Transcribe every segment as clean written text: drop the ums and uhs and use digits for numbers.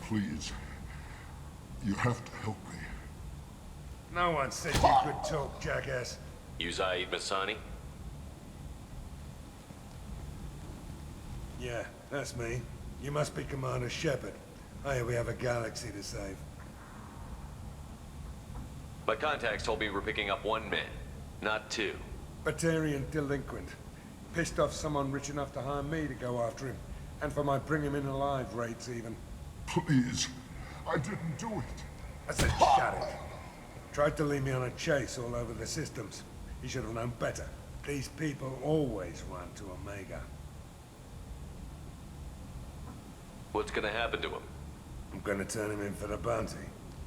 Please. You have to help me. No one said you could talk, jackass. You Zaid Masani? Yeah, that's me. You must be Commander Shepard. Hey, we have a galaxy to save. My contacts told me we're picking up 1 man, not 2. Batarian delinquent. Pissed off someone rich enough to hire me to go after him. And for my bring him in alive rates even. Please. I didn't do it. I said shut it. Tried to lead me on a chase all over the systems. He should have known better. These people always run to Omega. What's gonna happen to him? I'm gonna turn him in for the bounty.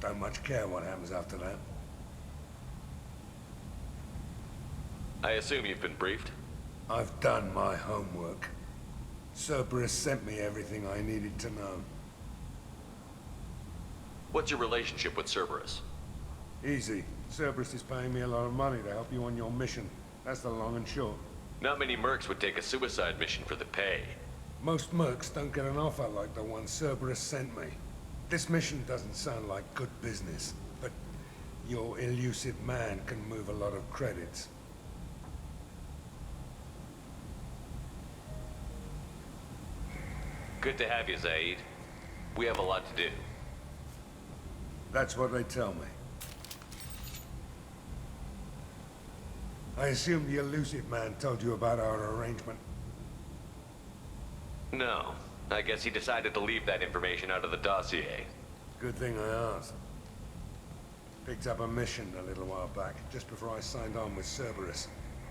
Don't much care what happens after that. I assume you've been briefed? I've done my homework. Cerberus sent me everything I needed to know. What's your relationship with Cerberus? Easy. Cerberus is paying me a lot of money to help you on your mission. That's the long and short. Not many mercs would take a suicide mission for the pay. Most mercs don't get an offer like the one Cerberus sent me. This mission doesn't sound like good business, but your elusive man can move a lot of credits. Good to have you, Zaid. We have a lot to do. That's what they tell me. I assume the elusive man told you about our arrangement. No. I guess he decided to leave that information out of the dossier. Good thing I asked. Picked up a mission a little while back, just before I signed on with Cerberus.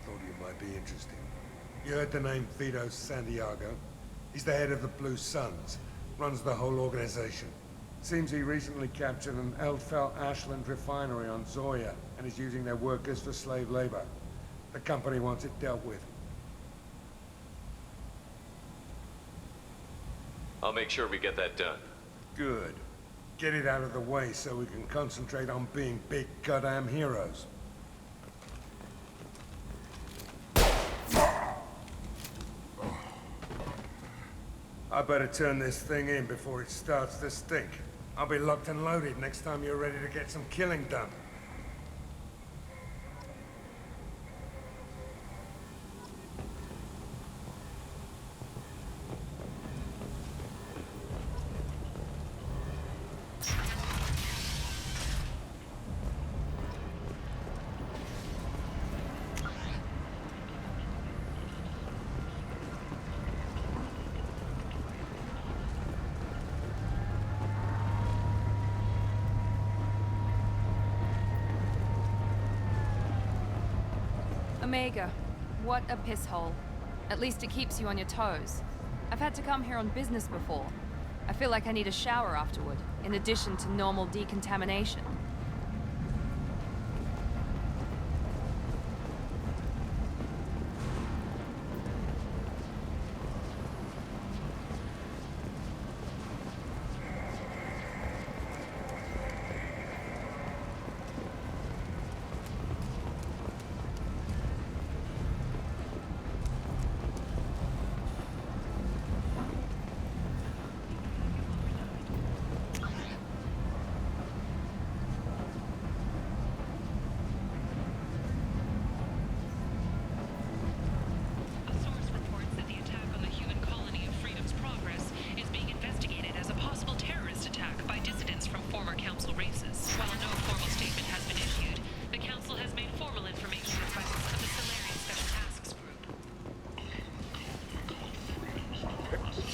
Thought you might be interested. You heard the name Vito Santiago? He's the head of the Blue Suns. Runs the whole organization. Seems he recently captured an Eldfell Ashland refinery on Zoya and is using their workers for slave labor. The company wants it dealt with. I'll make sure we get that done. Good. Get it out of the way so we can concentrate on being big goddamn heroes. I better turn this thing in before it starts to stink. I'll be locked and loaded next time you're ready to get some killing done. Omega, what a piss hole. At least it keeps you on your toes. I've had to come here on business before. I feel like I need a shower afterward, in addition to normal decontamination.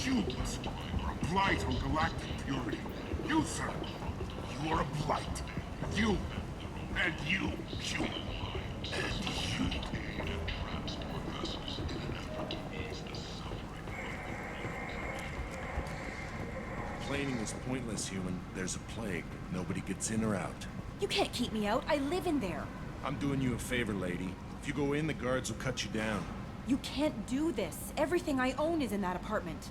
Humans are a blight on galactic purity. You, sir, you are a blight. You, and you, human, and you. Complaining is pointless, human. There's a plague. Nobody gets in or out. You can't keep me out. I live in there. I'm doing you a favor, lady. If you go in, the guards will cut you down. You can't do this. Everything I own is in that apartment.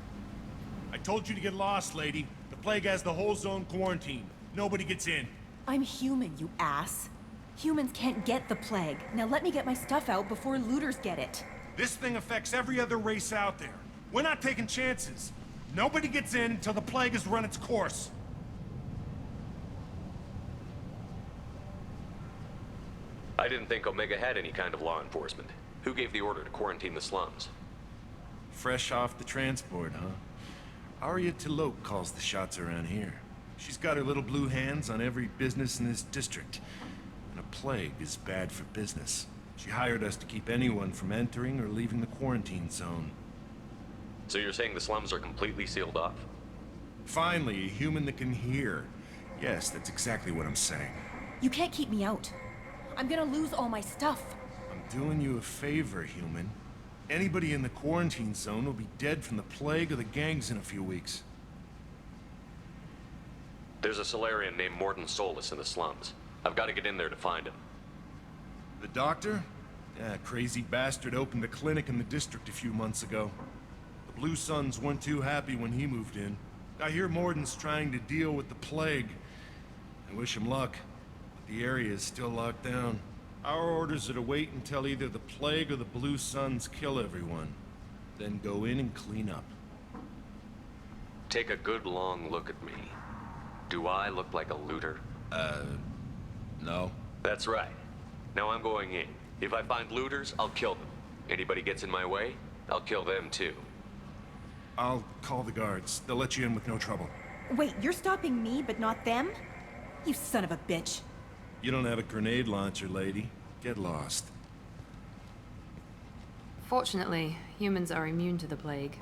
I told you to get lost, lady. The plague has the whole zone quarantined. Nobody gets in. I'm human, you ass. Humans can't get the plague. Now let me get my stuff out before looters get it. This thing affects every other race out there. We're not taking chances. Nobody gets in until the plague has run its course. I didn't think Omega had any kind of law enforcement. Who gave the order to quarantine the slums? Fresh off the transport, huh? Arya T'Loak calls the shots around here. She's got her little blue hands on every business in this district. And a plague is bad for business. She hired us to keep anyone from entering or leaving the quarantine zone. So you're saying the slums are completely sealed off? Finally, a human that can hear. Yes, that's exactly what I'm saying. You can't keep me out. I'm gonna lose all my stuff. I'm doing you a favor, human. Anybody in the quarantine zone will be dead from the plague or the gangs in a few weeks. There's a Solarian named Mordin Solus in the slums. I've got to get in there to find him. The doctor? Yeah, crazy bastard opened a clinic in the district a few months ago. The Blue Suns weren't too happy when he moved in. I hear Mordin's trying to deal with the plague. I wish him luck, but the area is still locked down. Our orders are to wait until either the plague or the Blue Suns kill everyone. Then go in and clean up. Take a good long look at me. Do I look like a looter? No. That's right. Now I'm going in. If I find looters, I'll kill them. Anybody gets in my way, I'll kill them too. I'll call the guards. They'll let you in with no trouble. Wait, you're stopping me, but not them? You son of a bitch. You don't have a grenade launcher, lady. Get lost. Fortunately, humans are immune to the plague.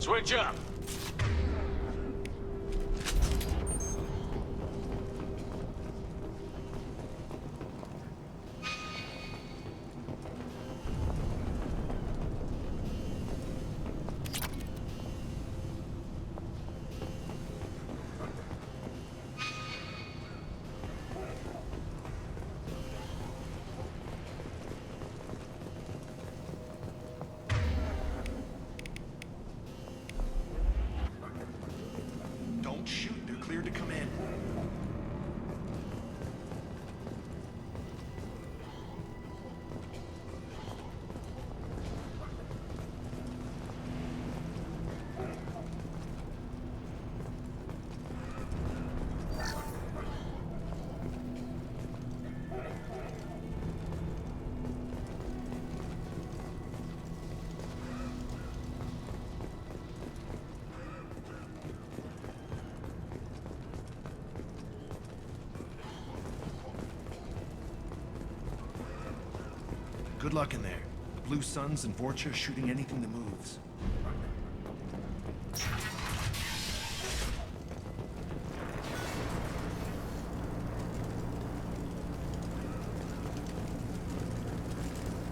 Switch up! Shoot, they're cleared to come in. Good luck in there. The Blue Suns and Vorcha shooting anything that moves.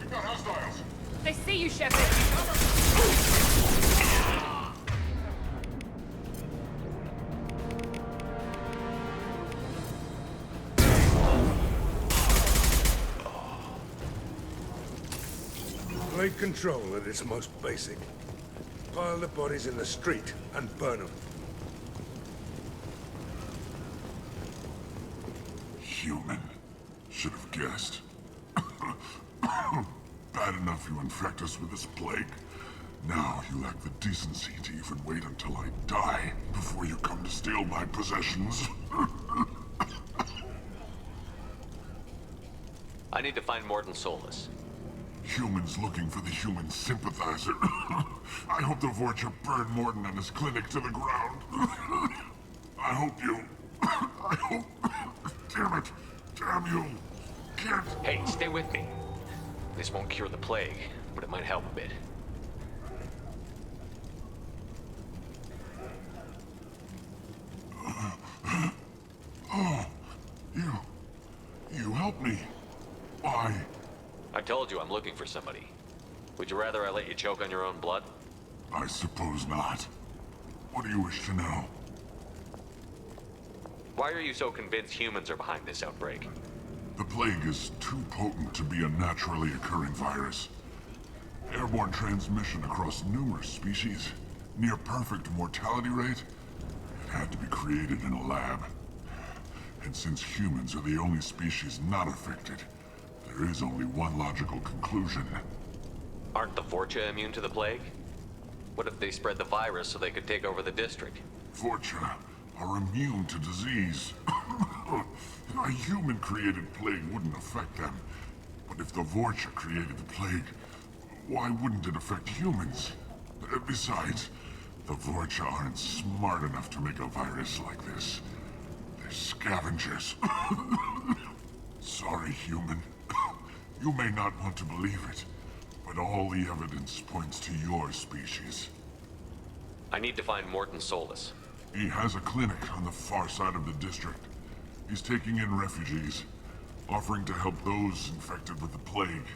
We've got hostiles. They see you, Shepard! Plague control at its most basic. Pile the bodies in the street and burn them. Human. Should have guessed. Bad enough you infect us with this plague. Now you lack the decency to even wait until I die before you come to steal my possessions. I need to find Mordin Solus. Humans looking for the human sympathizer. I hope the Vorcha burn Morton and his clinic to the ground. I hope you... I hope... Damn it! Damn you! Can't... Hey, stay with me. This won't cure the plague, but it might help a bit. You help me. Why? I told you I'm looking for somebody. Would you rather I let you choke on your own blood? I suppose not. What do you wish to know? Why are you so convinced humans are behind this outbreak? The plague is too potent to be a naturally occurring virus. Airborne transmission across numerous species, near perfect mortality rate. It had to be created in a lab. And since humans are the only species not affected, there is only one logical conclusion. Aren't the Vorcha immune to the plague? What if they spread the virus so they could take over the district? Vorcha are immune to disease. A human-created plague wouldn't affect them. But if the Vorcha created the plague, why wouldn't it affect humans? Besides, the Vorcha aren't smart enough to make a virus like this. They're scavengers. Sorry, human. You may not want to believe it, but all the evidence points to your species. I need to find Morton Solus. He has a clinic on the far side of the district. He's taking in refugees, offering to help those infected with the plague.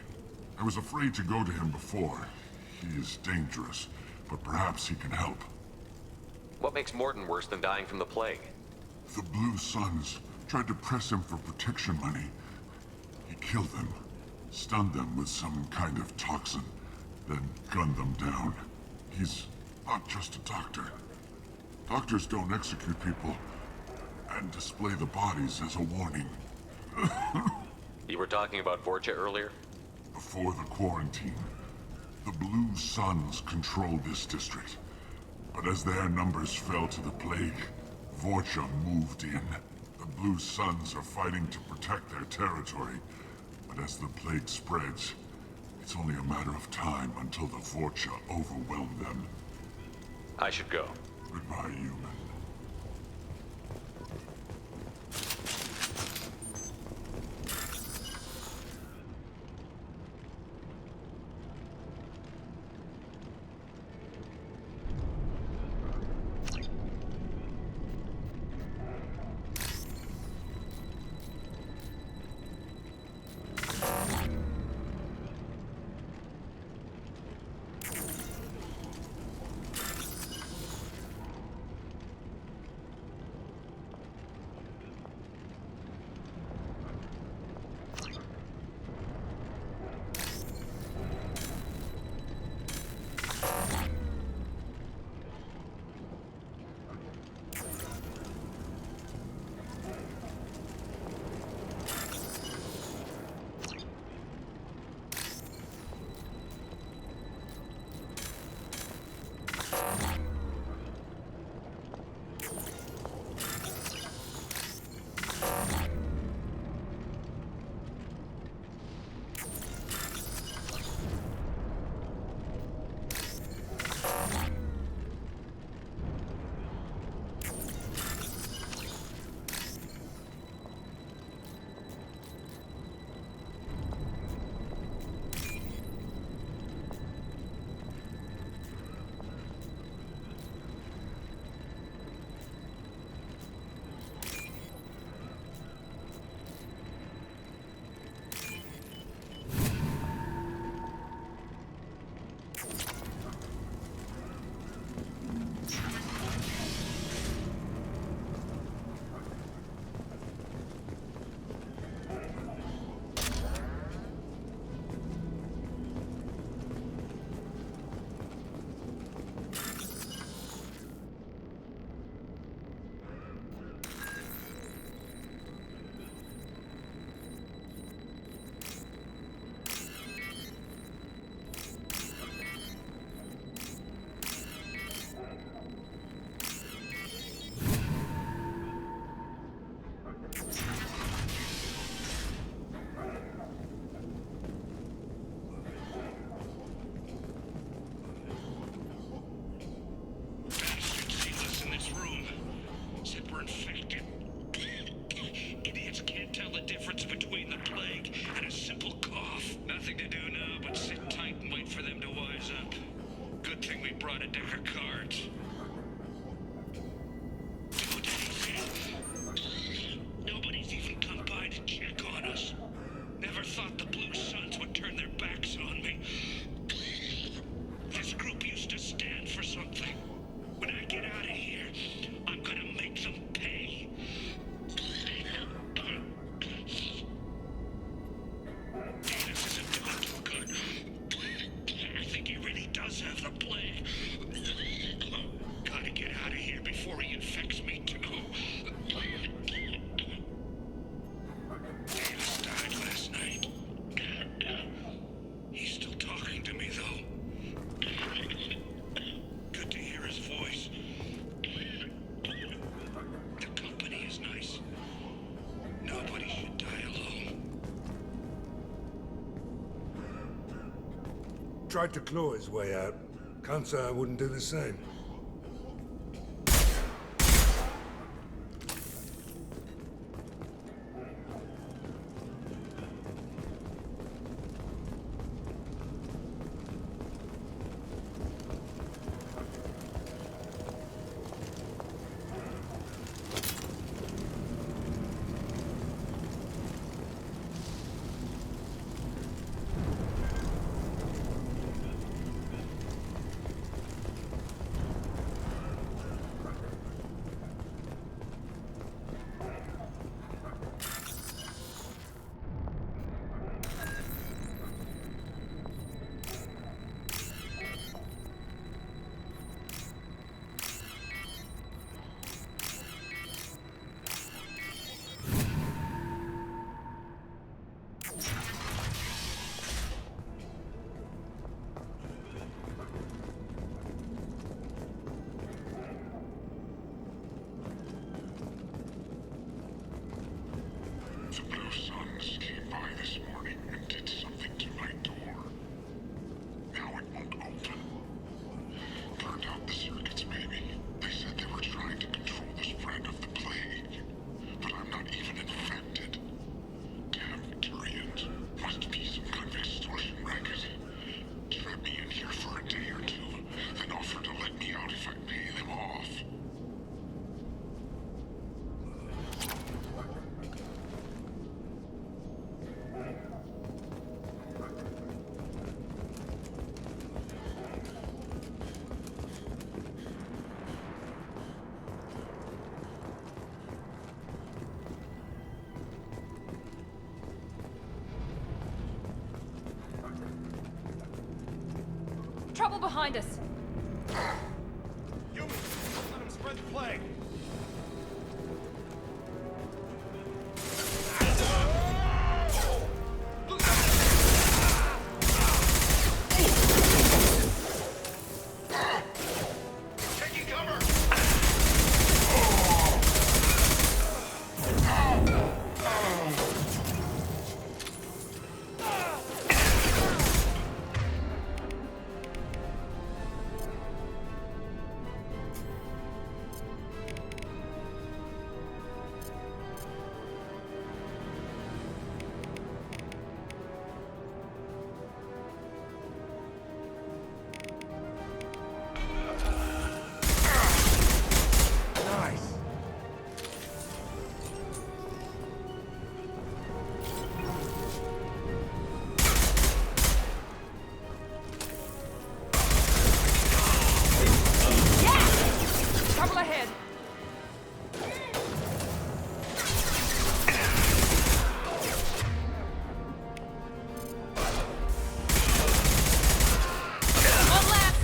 I was afraid to go to him before. He is dangerous, but perhaps he can help. What makes Morton worse than dying from the plague? The Blue Suns tried to press him for protection money. He killed them, stunned them with some kind of toxin, then gunned them down. He's not just a doctor. Doctors don't execute people and display the bodies as a warning. You were talking about Vorcha earlier? Before the quarantine, the Blue Suns controlled this district. But as their numbers fell to the plague, Vorcha moved in. The Blue Suns are fighting to protect their territory. But as the plague spreads, it's only a matter of time until the Vorcha overwhelm them. I should go. Goodbye, human. got a deck of cards. Don't anything. Nobody's even come by to check on us. Never thought the Blue Suns would turn their backs on me. This group used to stand for something. When I get out of here, I'm gonna make them pay. This isn't doing too good. I think he really does have the plague. Gotta get out of here before he infects me too. Davis died last night. He's still talking to me though. Good to hear his voice. The company is nice. Nobody should die alone. Tried to claw his way out. Can't say I wouldn't do the same. The Blue Suns came by this morning and did something to my door. Now it won't open. Turned out the circuits, maybe. They said they were trying to control the spread of the plague. But I'm not even infected. Damn Turians. Must be some kind of extortion racket. Trap me in here for a day or two, then offer to let me out if I pay them off. Trouble behind us. Humans, don't let him spread the plague. Taking cover! Trouble ahead. One left.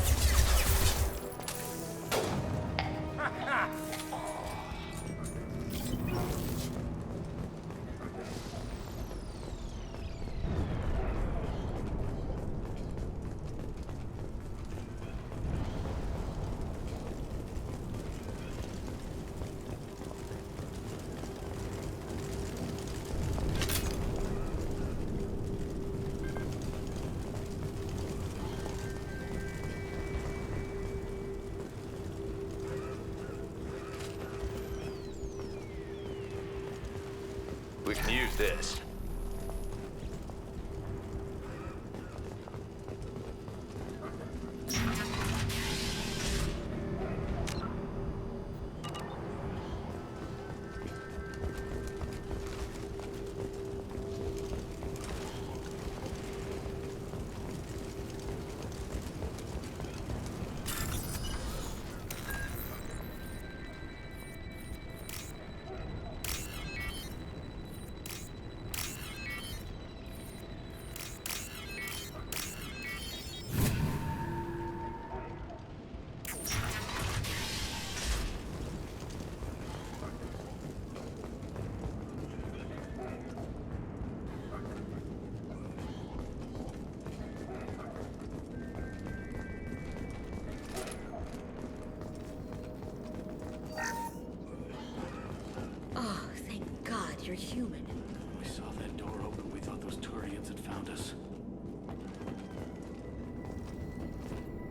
We can use this.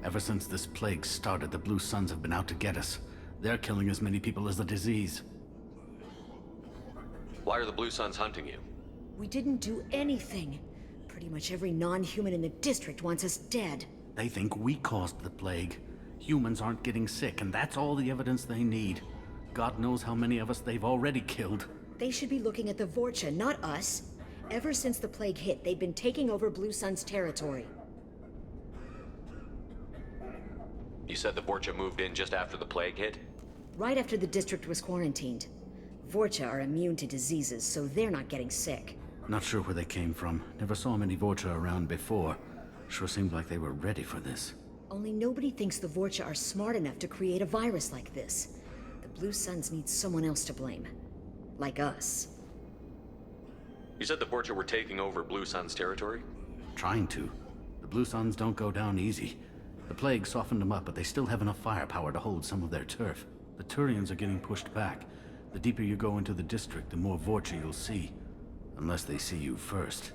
Ever since this plague started, the Blue Suns have been out to get us. They're killing as many people as the disease. Why are the Blue Suns hunting you? We didn't do anything. Pretty much every non-human in the district wants us dead. They think we caused the plague. Humans aren't getting sick, and that's all the evidence they need. God knows how many of us they've already killed. They should be looking at the Vorcha, not us. Ever since the plague hit, they've been taking over Blue Sun's territory. You said the Vorcha moved in just after the plague hit? Right after the district was quarantined. Vorcha are immune to diseases, so they're not getting sick. Not sure where they came from. Never saw many Vorcha around before. Sure seemed like they were ready for this. Only nobody thinks the Vorcha are smart enough to create a virus like this. The Blue Suns need someone else to blame. Like us. You said the Vorcha were taking over Blue Sun's territory? Trying to. The Blue Suns don't go down easy. The plague softened them up, but they still have enough firepower to hold some of their turf. The Turians are getting pushed back. The deeper you go into the district, the more Vorcha you'll see. Unless they see you first.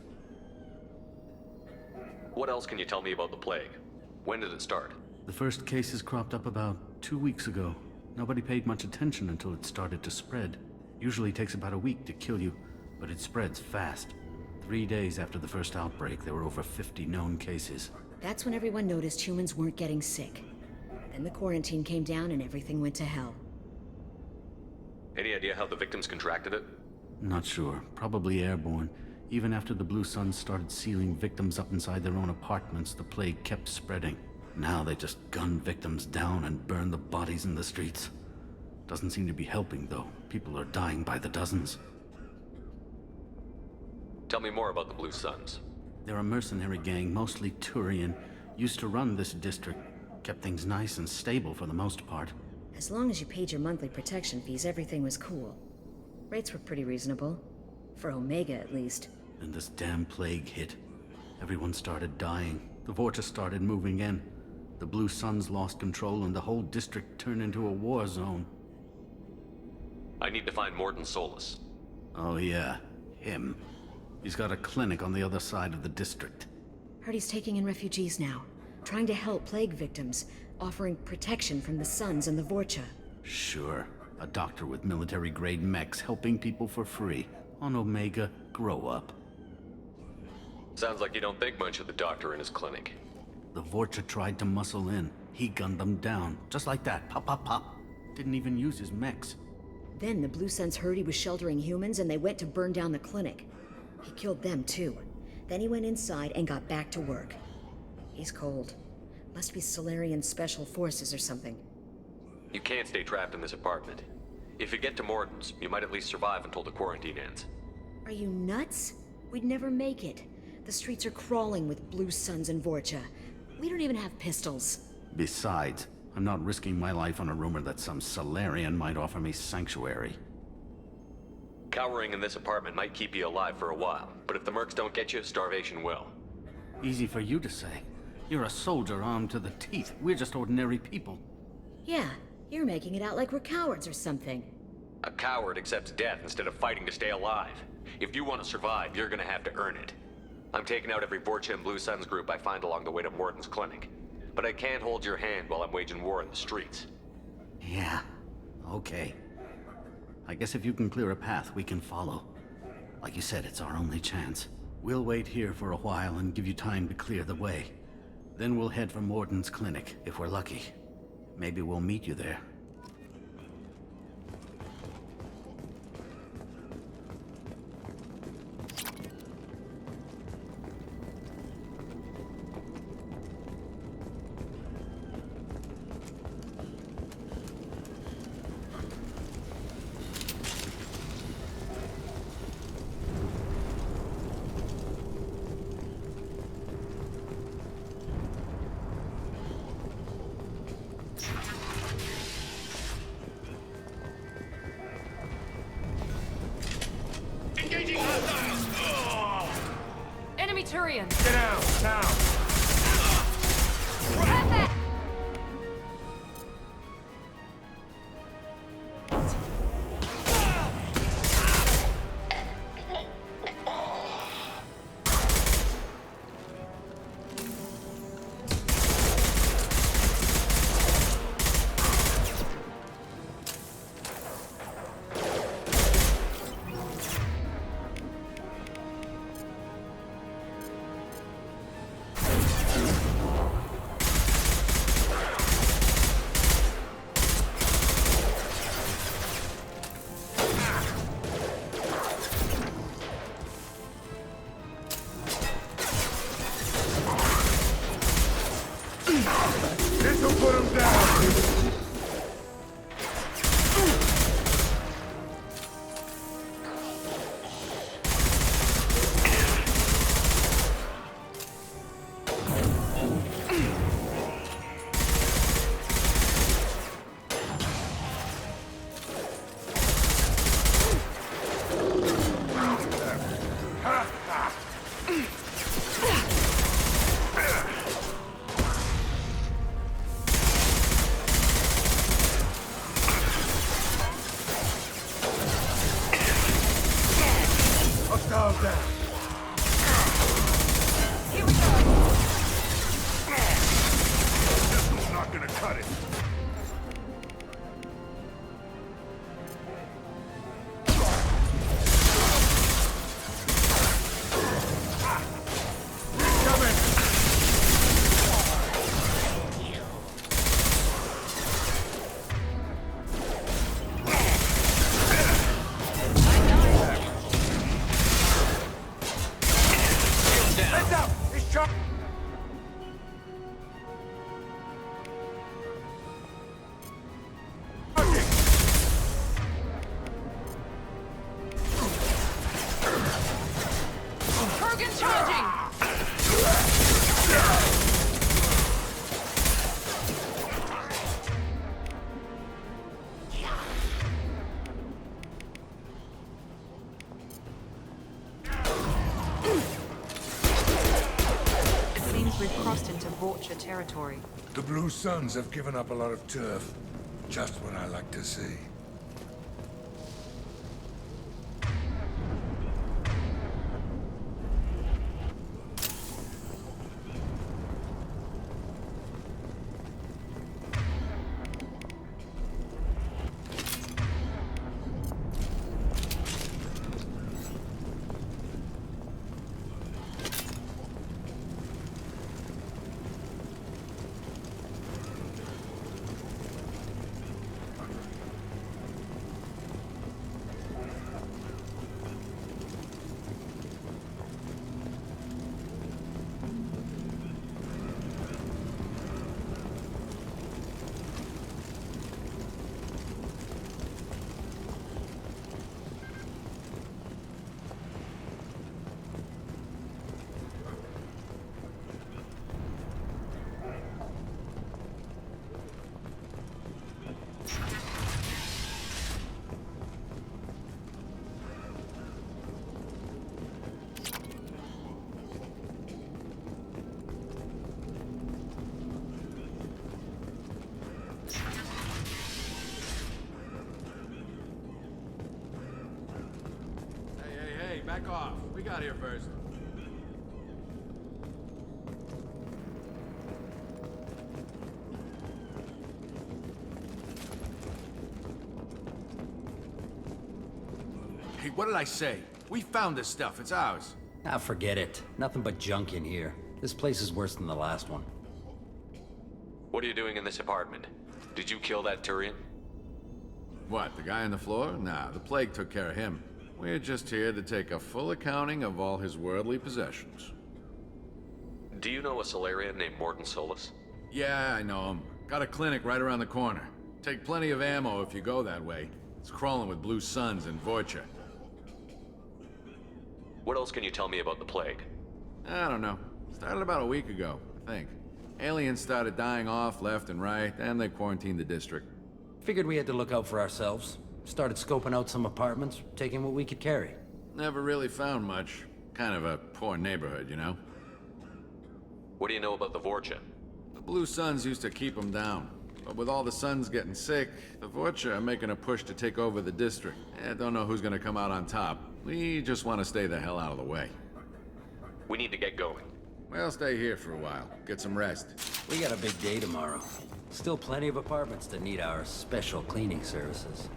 What else can you tell me about the plague? When did it start? The first cases cropped up about 2 weeks ago. Nobody paid much attention until it started to spread. Usually takes about a week to kill you, but it spreads fast. 3 days after the first outbreak, there were over 50 known cases. That's when everyone noticed humans weren't getting sick. Then the quarantine came down and everything went to hell. Any idea how the victims contracted it? Not sure. Probably airborne. Even after the Blue Suns started sealing victims up inside their own apartments, the plague kept spreading. Now they just gun victims down and burn the bodies in the streets. Doesn't seem to be helping, though. People are dying by the dozens. Tell me more about the Blue Suns. They're a mercenary gang, mostly Turian. Used to run this district. Kept things nice and stable for the most part. As long as you paid your monthly protection fees, everything was cool. Rates were pretty reasonable. For Omega, at least. Then this damn plague hit. Everyone started dying. The Vorcha started moving in. The Blue Suns lost control and the whole district turned into a war zone. I need to find Morden Solus. Oh yeah, him. He's got a clinic on the other side of the district. Heard he's taking in refugees now. Trying to help plague victims. Offering protection from the Suns and the Vorcha. Sure. A doctor with military-grade mechs helping people for free. On Omega, grow up. Sounds like you don't think much of the doctor in his clinic. The Vorcha tried to muscle in. He gunned them down. Just like that. Pop, pop, pop. Didn't even use his mechs. Then the Blue Suns heard he was sheltering humans and they went to burn down the clinic. He killed them too. Then he went inside and got back to work. He's cold. Must be Solarian Special Forces or something. You can't stay trapped in this apartment. If you get to Morden's, you might at least survive until the quarantine ends. Are you nuts? We'd never make it. The streets are crawling with Blue Suns and Vorcha. We don't even have pistols. Besides, I'm not risking my life on a rumor that some Solarian might offer me sanctuary. Cowering in this apartment might keep you alive for a while, but if the mercs don't get you, starvation will. Easy for you to say. You're a soldier armed to the teeth. We're just ordinary people. Yeah, you're making it out like we're cowards or something. A coward accepts death instead of fighting to stay alive. If you want to survive, you're gonna have to earn it. I'm taking out every Vorcha and Blue Suns group I find along the way to Morden's clinic. But I can't hold your hand while I'm waging war in the streets. Yeah, okay. I guess if you can clear a path, we can follow. Like you said, it's our only chance. We'll wait here for a while and give you time to clear the way. Then we'll head for Morden's clinic, if we're lucky. Maybe we'll meet you there. Engaging hostiles! Enemy Turians! Get out, now! Perfect! This'll put him down! Territory. The Blue Suns have given up a lot of turf. Just what I like to see. Back off. We got here first. Hey, what did I say? We found this stuff. It's ours. Ah, forget it. Nothing but junk in here. This place is worse than the last one. What are you doing in this apartment? Did you kill that Turian? What, the guy on the floor? Nah, the plague took care of him. We're just here to take a full accounting of all his worldly possessions. Do you know a Solarian named Morton Solus? Yeah, I know him. Got a clinic right around the corner. Take plenty of ammo if you go that way. It's crawling with Blue Suns and Vorcha. What else can you tell me about the plague? I don't know. Started about a week ago, I think. Aliens started dying off left and right, and they quarantined the district. Figured we had to look out for ourselves. Started scoping out some apartments, taking what we could carry. Never really found much. Kind of a poor neighborhood, you know? What do you know about the Vorcha? The Blue Suns used to keep them down. But with all the Suns getting sick, the Vorcha are making a push to take over the district. Don't know who's gonna come out on top. We just want to stay the hell out of the way. We need to get going. We'll stay here for a while. Get some rest. We got a big day tomorrow. Still plenty of apartments that need our special cleaning services.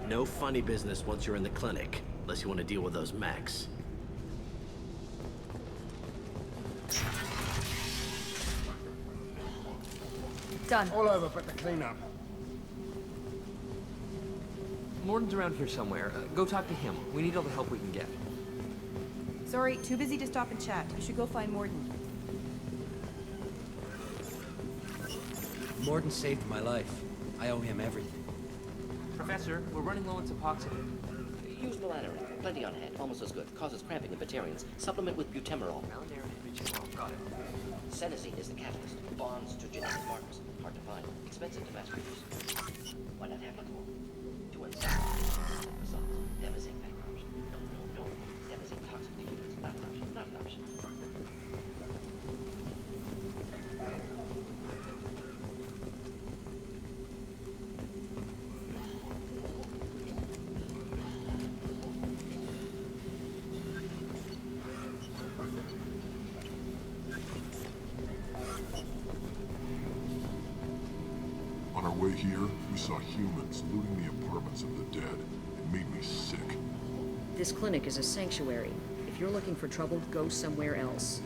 No funny business once you're in the clinic, unless you want to deal with those mechs. Done. All over but the cleanup. Morton's around here somewhere. Go talk to him. We need all the help we can get. Sorry, too busy to stop and chat. You should go find Morden. Morton saved my life. I owe him everything. Professor, we're running low on Suboxone. Use malaria. Plenty on hand. Almost as good. Causes cramping in Batarians. Supplement with butemerol. Got it. Senescine is the catalyst. Bonds to genetic markers. Hard to find. Expensive to mass produce. Why not have it more? To unsettle. Results. Devastating background. No. Devastating toxic to humans. Not an option. Not an option. On our way here, we saw humans looting the apartments of the dead. It made me sick. This clinic is a sanctuary. If you're looking for trouble, go somewhere else.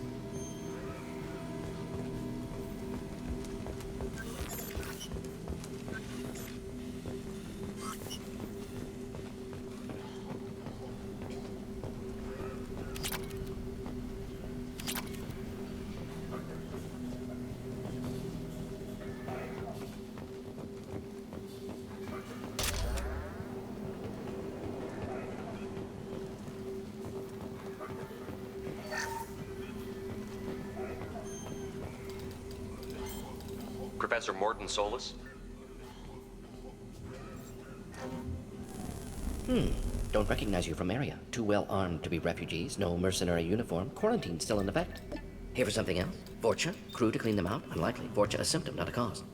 Professor Morton Solus? Don't recognize you from area. Too well armed to be refugees, no mercenary uniform, quarantine still in effect. Here for something else? Vorcha? Crew to clean them out? Unlikely. Vorcha a symptom, not a cause.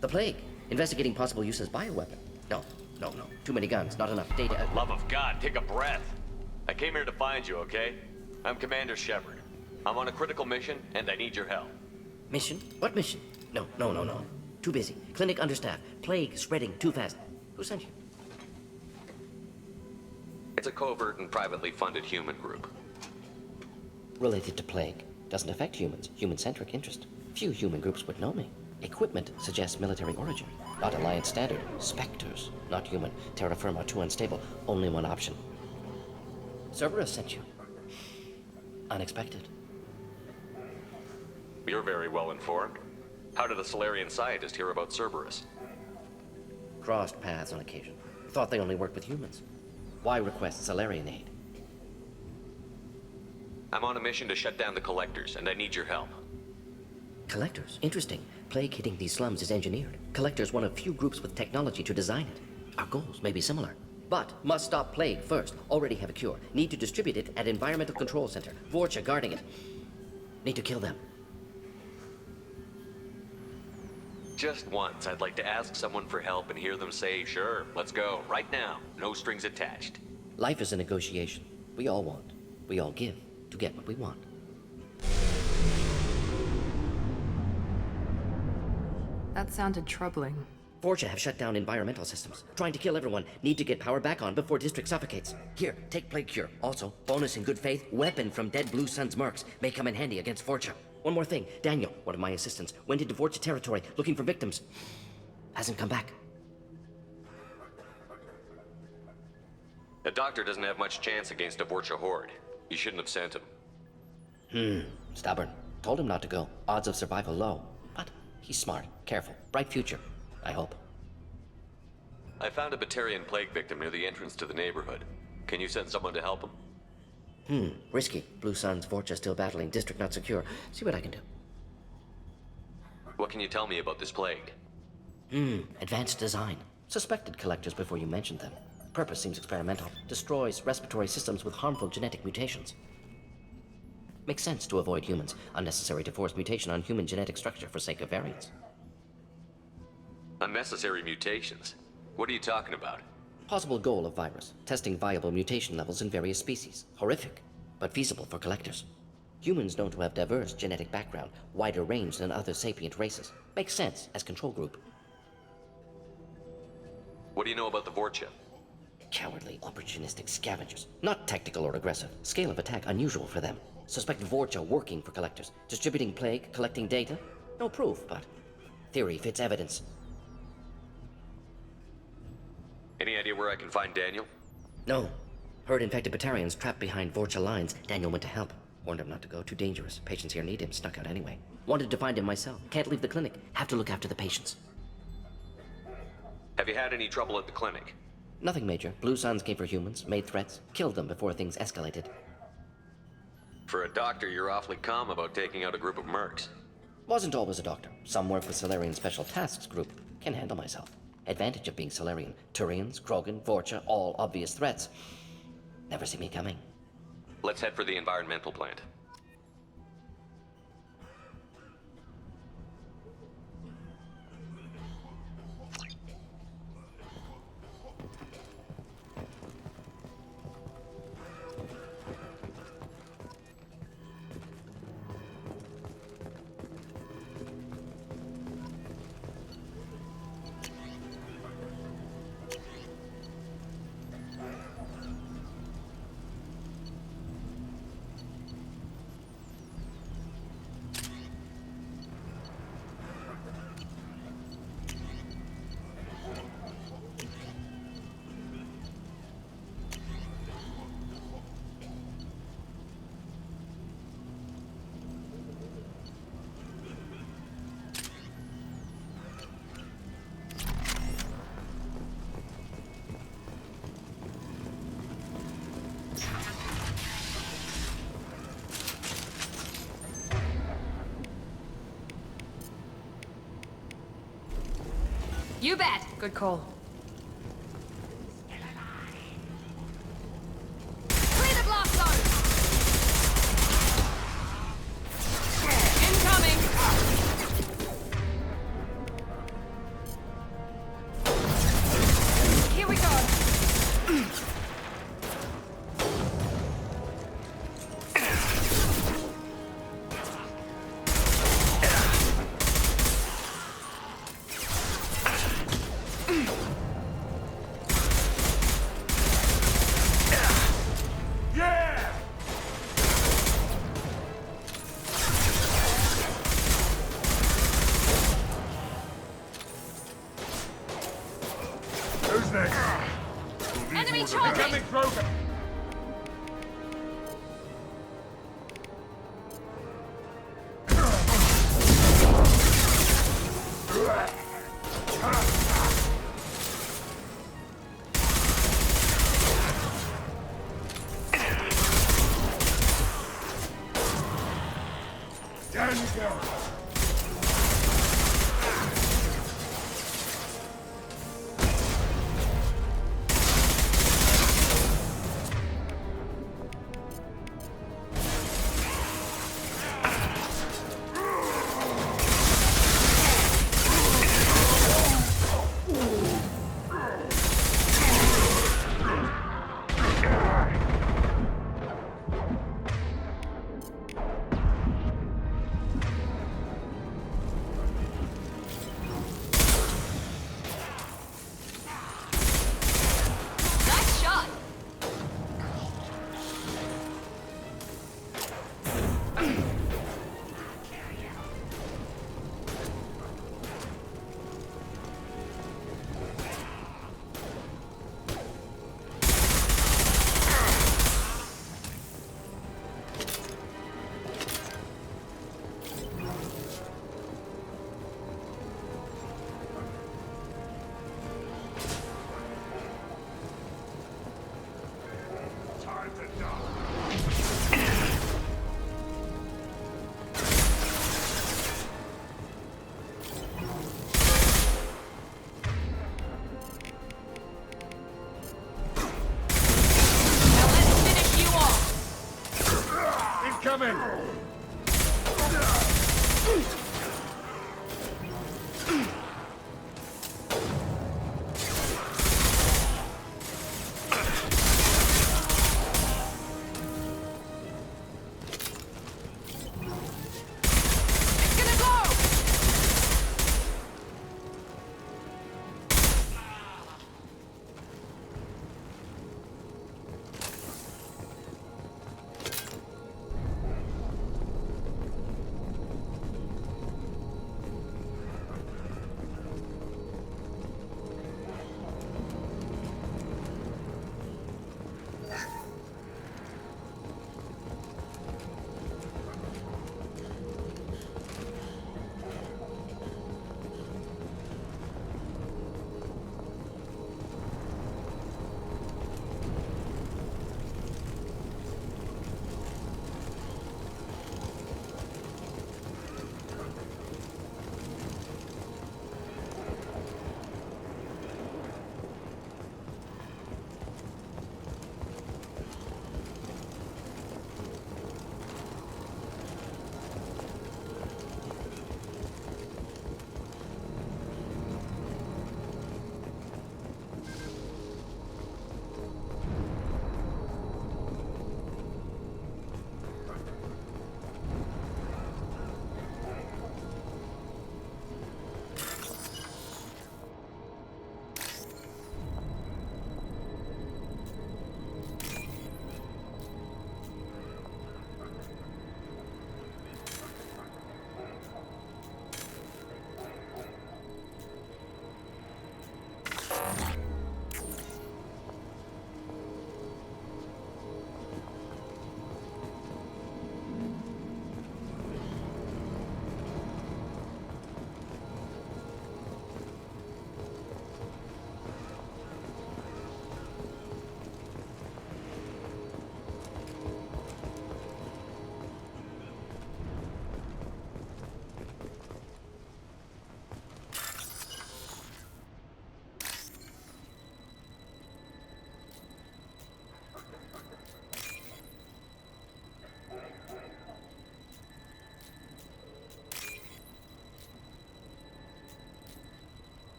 The plague? Investigating possible use as bioweapon? No. Too many guns, not enough data. Love of God, take a breath. I came here to find you, okay? I'm Commander Shepard. I'm on a critical mission, and I need your help. Mission? What mission? No. Too busy. Clinic understaffed. Plague spreading too fast. Who sent you? It's a covert and privately funded human group. Related to plague. Doesn't affect humans. Human-centric interest. Few human groups would know me. Equipment suggests military origin. Not Alliance standard. Spectres. Not human. Terra firma too unstable. Only one option. Cerberus sent you. Unexpected. You're very well informed. How did a Solarian scientist hear about Cerberus? Crossed paths on occasion. Thought they only worked with humans. Why request Solarian aid? I'm on a mission to shut down the Collectors, and I need your help. Collectors? Interesting. Plague hitting these slums is engineered. Collectors one of few groups with technology to design it. Our goals may be similar. But must stop plague first. Already have a cure. Need to distribute it at Environmental Control Center. Vorcha guarding it. Need to kill them. Just once, I'd like to ask someone for help and hear them say, sure, let's go, right now, no strings attached. Life is a negotiation. We all want. We all give to get what we want. That sounded troubling. Vorcha have shut down environmental systems. Trying to kill everyone. Need to get power back on before district suffocates. Here, take plague cure. Also, bonus in good faith, weapon from dead Blue Sun's mercs. May come in handy against Vorcha. One more thing. Daniel, one of my assistants, went into Vorcha territory looking for victims. Hasn't come back. The doctor doesn't have much chance against a Vorcha horde. You shouldn't have sent him. Stubborn. Told him not to go. Odds of survival low. But he's smart, careful, bright future. I hope. I found a Batarian plague victim near the entrance to the neighborhood. Can you send someone to help him? Risky. Blue Sun's Vorcha still battling, district not secure. See what I can do. What can you tell me about this plague? Advanced design. Suspected collectors before you mentioned them. Purpose seems experimental. Destroys respiratory systems with harmful genetic mutations. Makes sense to avoid humans. Unnecessary to force mutation on human genetic structure for sake of variants. Unnecessary mutations? What are you talking about? Possible goal of virus. Testing viable mutation levels in various species. Horrific, but feasible for collectors. Humans known to have diverse genetic background, wider range than other sapient races. Makes sense as control group. What do you know about the Vorcha? Cowardly, opportunistic scavengers. Not tactical or aggressive. Scale of attack unusual for them. Suspect Vorcha working for collectors. Distributing plague, collecting data. No proof, but theory fits evidence. Any idea where I can find Daniel? No. Heard infected Batarians trapped behind Vorcha lines. Daniel went to help. Warned him not to go. Too dangerous. Patients here need him. Snuck out anyway. Wanted to find him myself. Can't leave the clinic. Have to look after the patients. Have you had any trouble at the clinic? Nothing major. Blue Suns came for humans, made threats, killed them before things escalated. For a doctor, you're awfully calm about taking out a group of mercs. Wasn't always a doctor. Some work with Solarian Special Tasks Group. Can handle myself. Advantage of being Solarian. Turians, Krogan, Vorcha, all obvious threats. Never see me coming. Let's head for the environmental plant. You bet. Good call. Clear the blast zone! Incoming! Here we go. Who's next? Enemy charging! Becoming broken! Down you go! Nice shot! Time to die! Now let's finish you off! Incoming! It's gonna blow!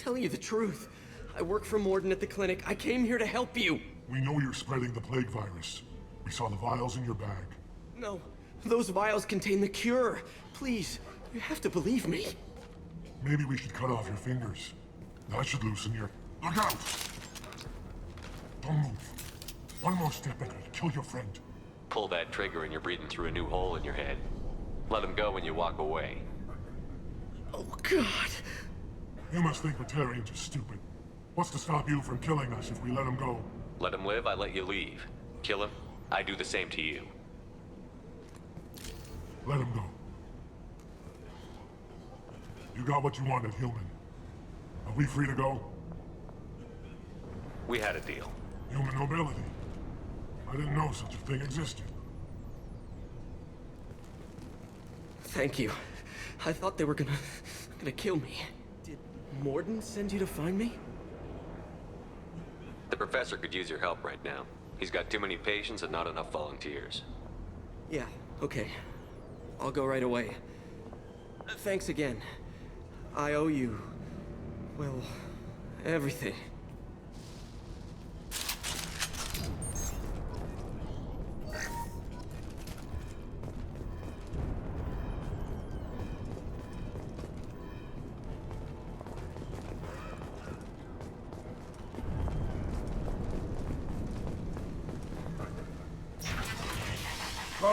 telling you the truth. I work for Morden at the clinic. I came here to help you. We know you're spreading the plague virus. We saw the vials in your bag. No, those vials contain the cure. Please, you have to believe me. Maybe we should cut off your fingers. That should loosen your... Look out! Don't move. One more step and I'll kill your friend. Pull that trigger and you're breathing through a new hole in your head. Let him go when you walk away. Oh, God. You must think Batarians are stupid. What's to stop you from killing us if we let him go? Let him live, I let you leave. Kill him, I do the same to you. Let him go. You got what you wanted, human. Are we free to go? We had a deal. Human nobility. I didn't know such a thing existed. Thank you. I thought they were gonna kill me. Did Morden send you to find me? The professor could use your help right now. He's got too many patients and not enough volunteers. Yeah, okay. I'll go right away. Thanks again. I owe you... well, everything.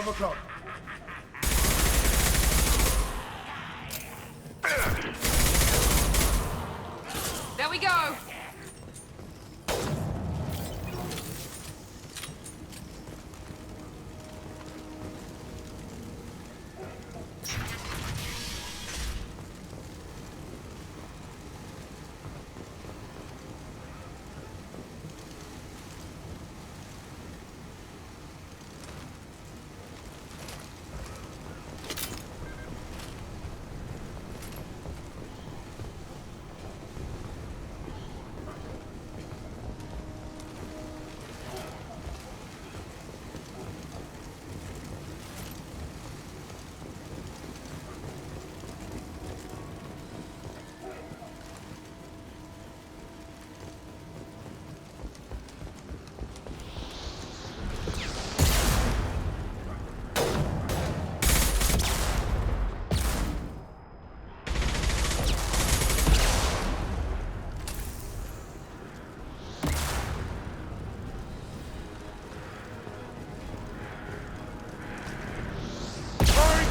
O'clock. There we go!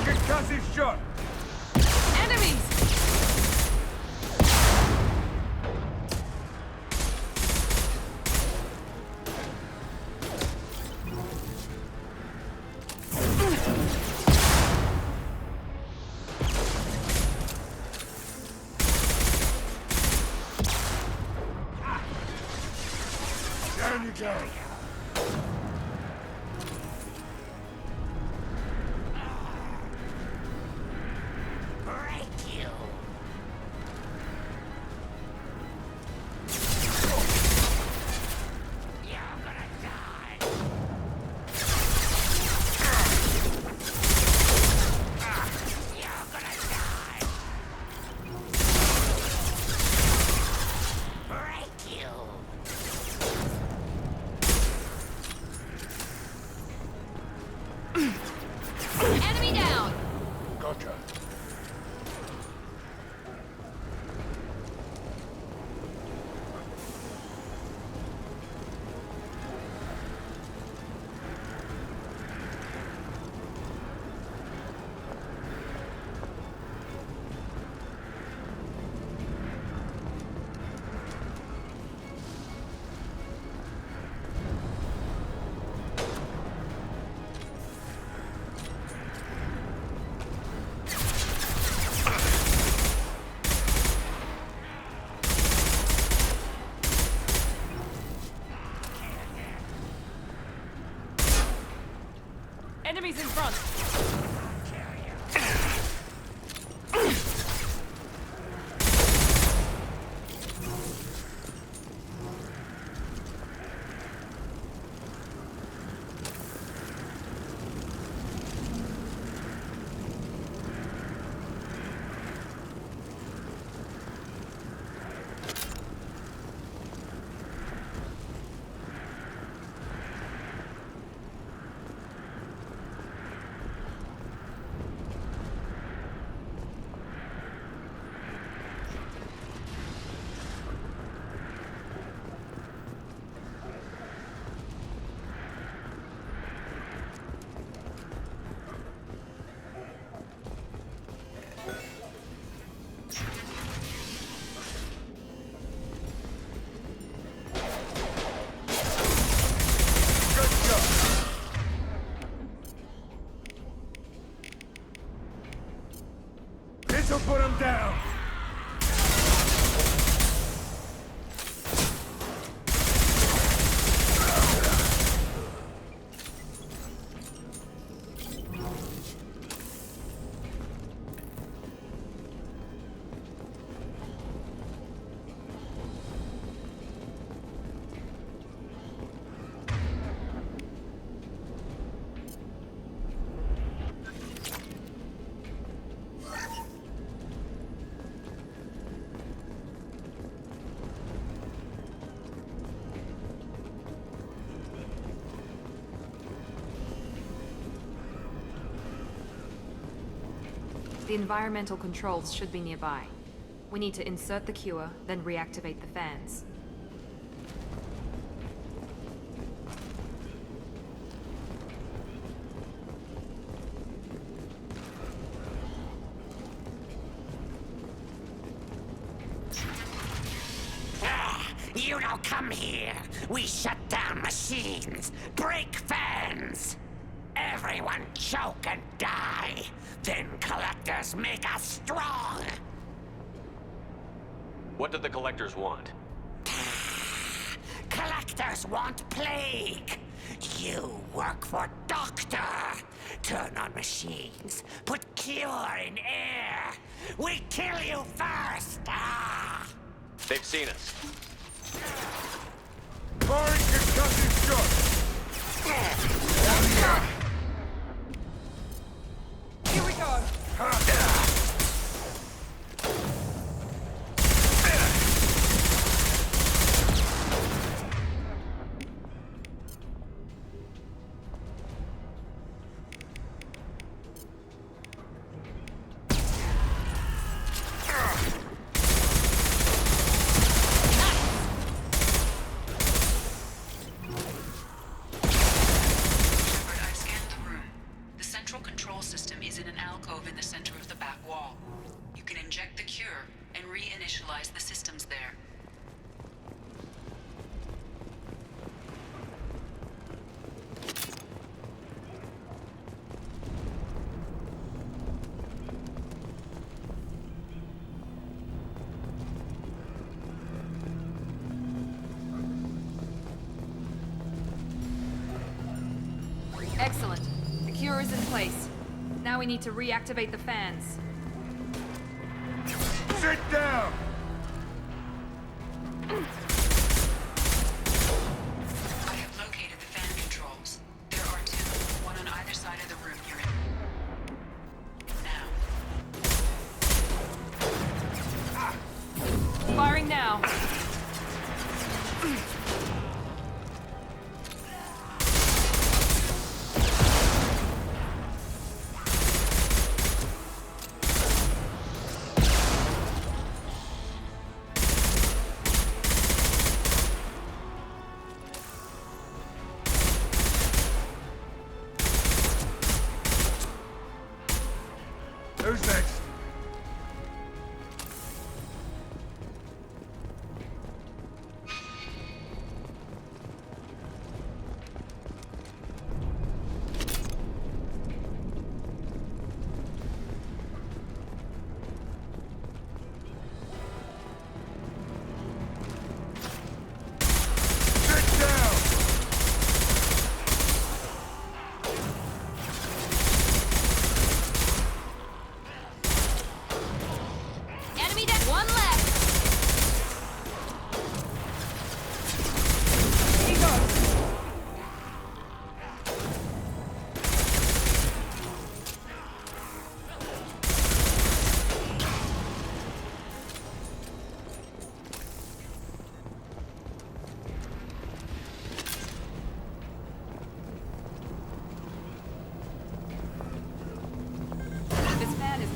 Concussive shot! Enemies! Down you go! Enemy down! Gotcha. Enemies in front! down! The environmental controls should be nearby. We need to insert the cure, then reactivate the fans. You don't come here. We shut down machines, break fans. Everyone choke and die. Then collectors make us strong. What do the collectors want? Collectors want plague. You work for Doctor. Turn on machines. Put cure in air. We kill you first. They've seen us. Firing concussive shot! Here we go! Excellent. The cure is in place. Now we need to reactivate the fans. Sit down! I have located the fan controls. There are two, one on either side of the room you're in. Now. Firing now. Who's next?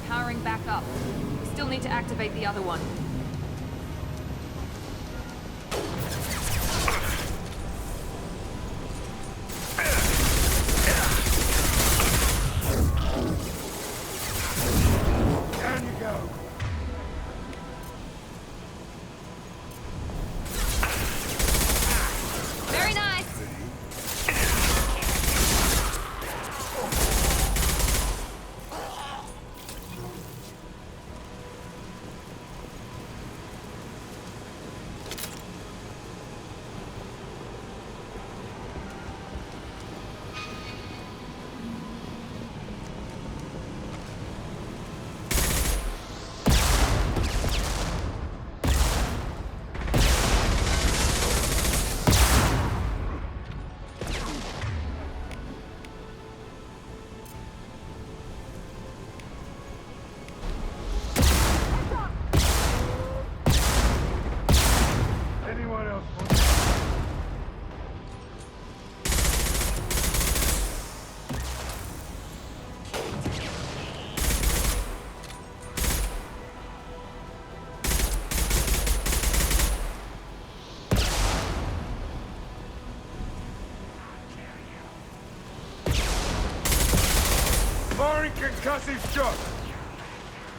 Powering back up. We still need to activate the other one. Down you go. Very nice. Concussive shot!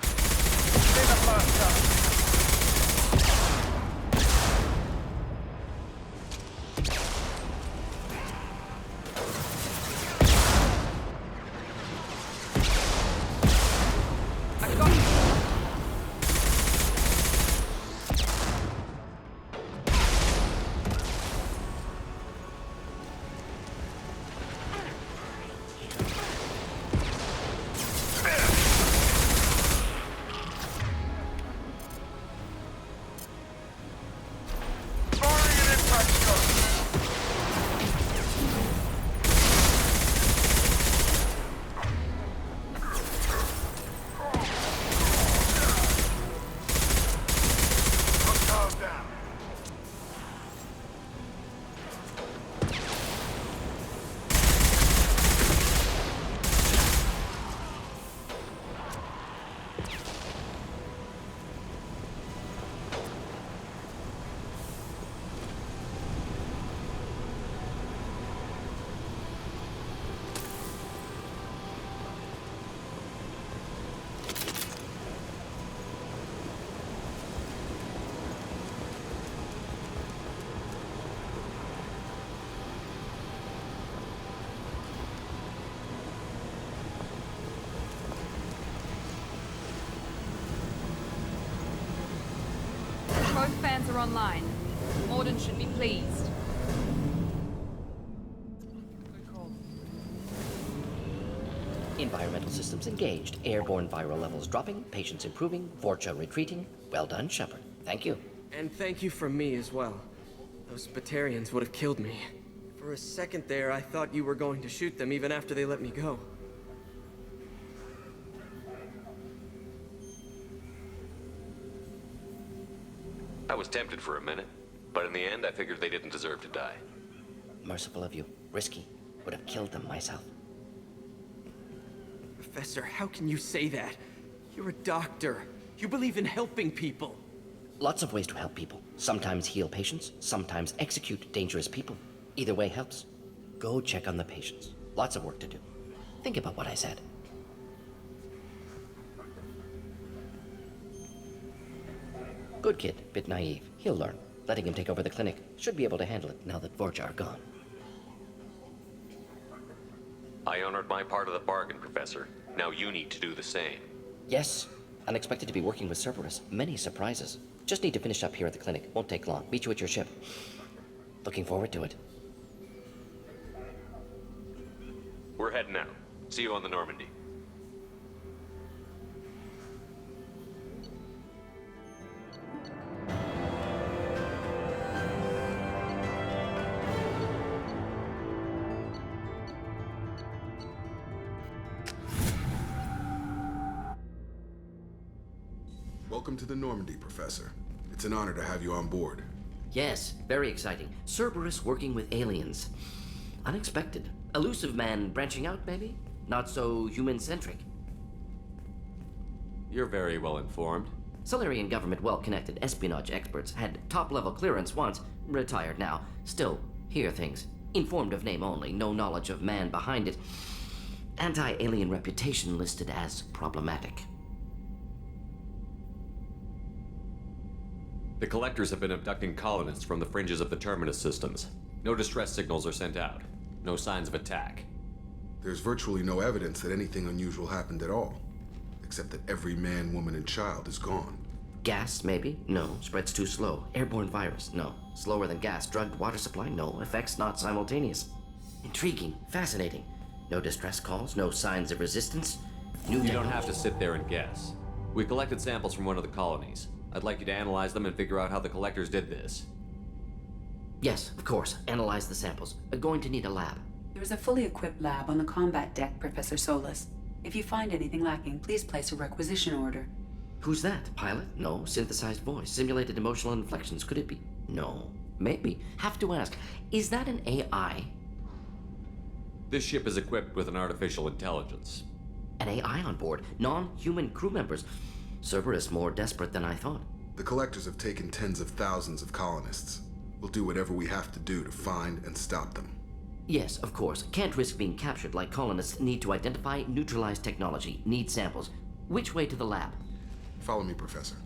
See the blast out! Both fans are online. Morden should be pleased. Environmental systems engaged. Airborne viral levels dropping. Patients improving. Vorcha retreating. Well done, Shepard. Thank you. And thank you from me as well. Those Batarians would have killed me. For a second there, I thought you were going to shoot them even after they let me go. I was tempted for a minute, but in the end, I figured they didn't deserve to die. Merciful of you. Risky. Would have killed them myself. Professor, how can you say that? You're a doctor. You believe in helping people. Lots of ways to help people. Sometimes heal patients, sometimes execute dangerous people. Either way helps. Go check on the patients. Lots of work to do. Think about what I said. Good kid, bit naive. He'll learn. Letting him take over the clinic. Should be able to handle it now that Vorcha are gone. I honored my part of the bargain, Professor. Now you need to do the same. Yes. Unexpected to be working with Cerberus. Many surprises. Just need to finish up here at the clinic. Won't take long. Meet you at your ship. Looking forward to it. We're heading out. See you on the Normandy. Welcome to the Normandy, Professor. It's an honor to have you on board. Yes, very exciting. Cerberus working with aliens. Unexpected. Elusive man branching out, maybe? Not so human-centric. You're very well informed. Solarian government well-connected espionage experts had top-level clearance once, retired now. Still, hear things. Informed of name only, no knowledge of man behind it. Anti-alien reputation listed as problematic. The Collectors have been abducting colonists from the fringes of the Terminus systems. No distress signals are sent out. No signs of attack. There's virtually no evidence that anything unusual happened at all. Except that every man, woman, and child is gone. Gas, maybe? No. Spreads too slow. Airborne virus? No. Slower than gas. Drugged water supply? No. Effects not simultaneous. Intriguing. Fascinating. No distress calls. No signs of resistance. You don't have to sit there and guess. We collected samples from one of the colonies. I'd like you to analyze them and figure out how the Collectors did this. Yes, of course. Analyze the samples. Going to need a lab. There is a fully equipped lab on the combat deck, Professor Solis. If you find anything lacking, please place a requisition order. Who's that? Pilot? No. Synthesized voice. Simulated emotional inflections. Could it be? No. Maybe. Have to ask. Is that an AI? This ship is equipped with an artificial intelligence. An AI on board? Non-human crew members? Cerberus more desperate than I thought. The Collectors have taken tens of thousands of colonists. We'll do whatever we have to do to find and stop them. Yes, of course. Can't risk being captured like colonists. Need to identify, neutralize technology. Need samples. Which way to the lab? Follow me, Professor.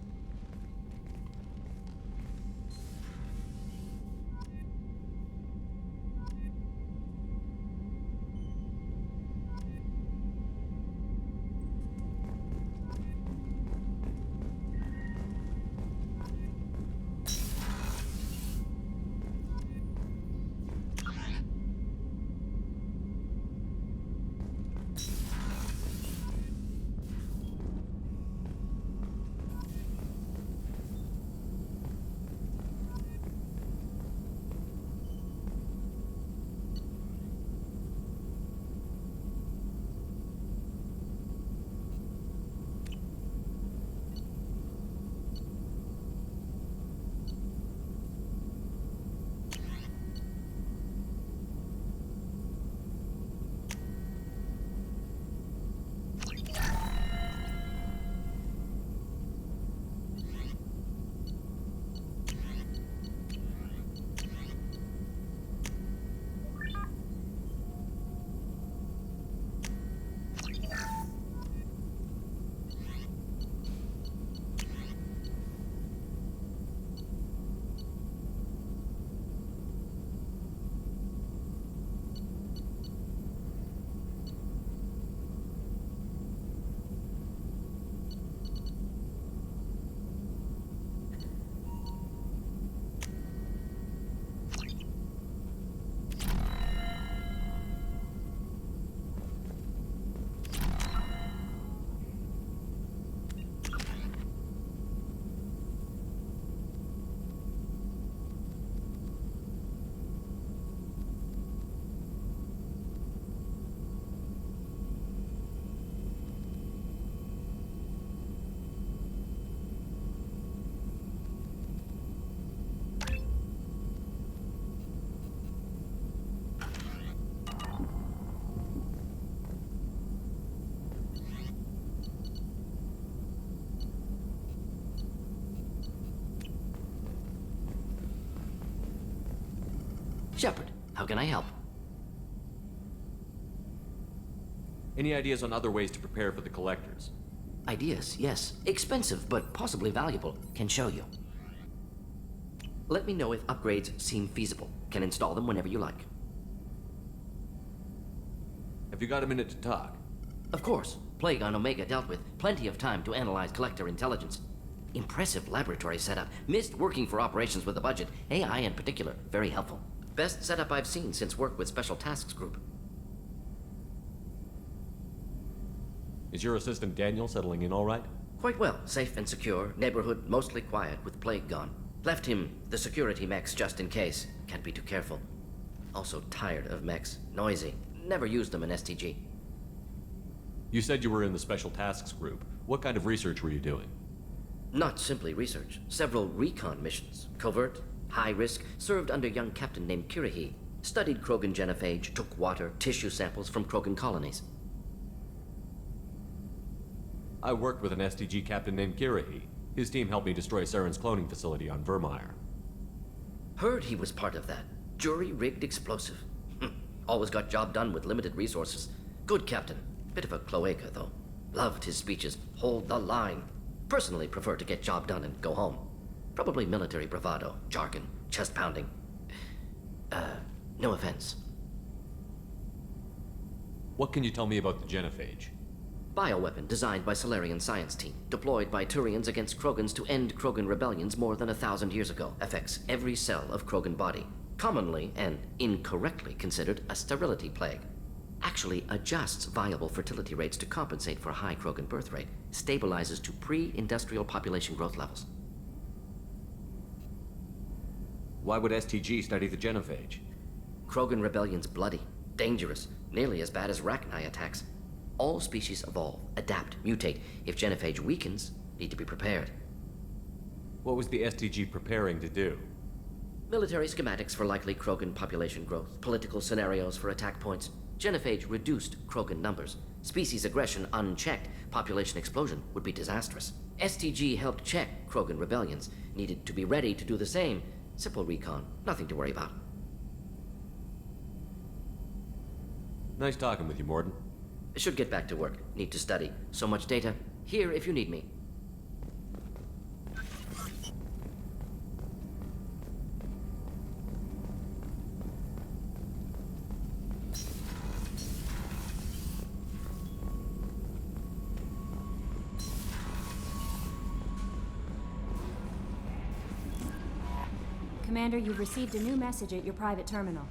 Shepard, how can I help? Any ideas on other ways to prepare for the collectors? Ideas, yes. Expensive, but possibly valuable. Can show you. Let me know if upgrades seem feasible. Can install them whenever you like. Have you got a minute to talk? Of course. Plague on Omega dealt with. Plenty of time to analyze collector intelligence. Impressive laboratory setup. Missed working for operations with a budget. AI in particular. Very helpful. Best setup I've seen since work with Special Tasks Group. Is your assistant Daniel settling in all right? Quite well. Safe and secure. Neighborhood mostly quiet with Plague gone. Left him the security mechs just in case. Can't be too careful. Also tired of mechs. Noisy. Never used them in STG. You said you were in the Special Tasks Group. What kind of research were you doing? Not simply research. Several recon missions. Covert, high risk, served under a young captain named Kirahi. Studied Krogan genophage, took water, tissue samples from Krogan colonies. I worked with an STG captain named Kirahi. His team helped me destroy Saren's cloning facility on Vermeer. Heard he was part of that. Jury-rigged explosive. Always got job done with limited resources. Good captain. Bit of a cloaca, though. Loved his speeches. Hold the line. Personally prefer to get job done and go home. Probably military bravado, jargon, chest pounding. No offense. What can you tell me about the genophage? Bioweapon designed by Solarian science team, deployed by Turians against Krogans to end Krogan rebellions more than 1,000 years ago. Affects every cell of Krogan body. Commonly and incorrectly considered a sterility plague. Actually adjusts viable fertility rates to compensate for a high Krogan birth rate. Stabilizes to pre-industrial population growth levels. Why would STG study the genophage? Krogan rebellion's bloody, dangerous, nearly as bad as Rachni attacks. All species evolve, adapt, mutate. If genophage weakens, need to be prepared. What was the STG preparing to do? Military schematics for likely Krogan population growth, political scenarios for attack points. Genophage reduced Krogan numbers. Species aggression unchecked, population explosion would be disastrous. STG helped check Krogan rebellions, needed to be ready to do the same. Simple recon, nothing to worry about. Nice talking with you, Morden. Should get back to work. Need to study. So much data. Here if you need me. Commander, you've received a new message at your private terminal.